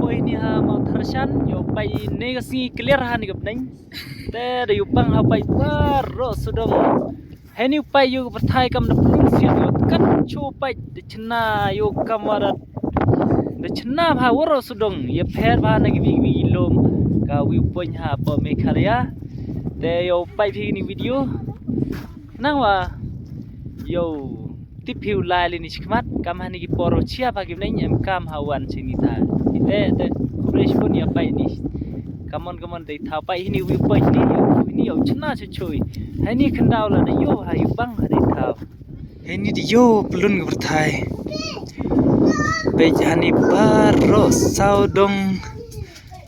poi ni ha mau tharsan yo pai ne ga si clear ha ni gap nai te de yu bang ha pai par ro sudong he ni pai yu perthai kam na plung si yo kan chu pai de chna yo kamarat de chna bha woro sudong ye pher bha na gi wi lom ka wi poi ha po me kharia te yo pai phi ni video nang wa yo tip hiu lai le ni chmat kam hani gi poro chia ba gi nai em kam hawan sini ta te fresh pun ya pai ni kamon dei tha pai ni wi pai ni yo chna che chui hani khandau la de yo ha yu bang ha dei tha hani de yo plun gi thai pe hani paro sau dong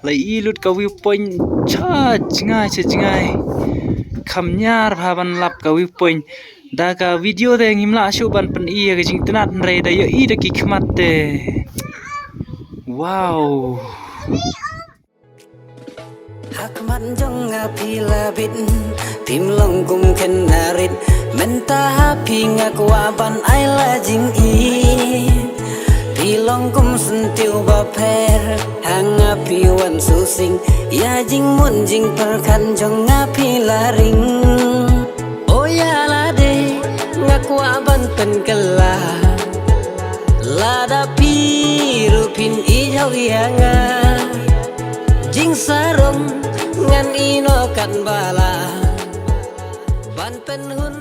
lai i lut ka wi point cha chingai kham nyar bha ban lap ka wi point da ka video de ngimla shu ban pen i ga jing tanat re da yo i de ki khmat te wow hak man jong a pila bit pim long kum ken narit menta pi ngak wa ban ai la jing i pi long kum sentiu ba pher hang a pi wan su sing ya jing mun jing per khan jong a pi la ring o ya la de ngak wa ban pen kala la da pi ru pin i jau ya nga jing sarong ngan ino kan bala ban pen hun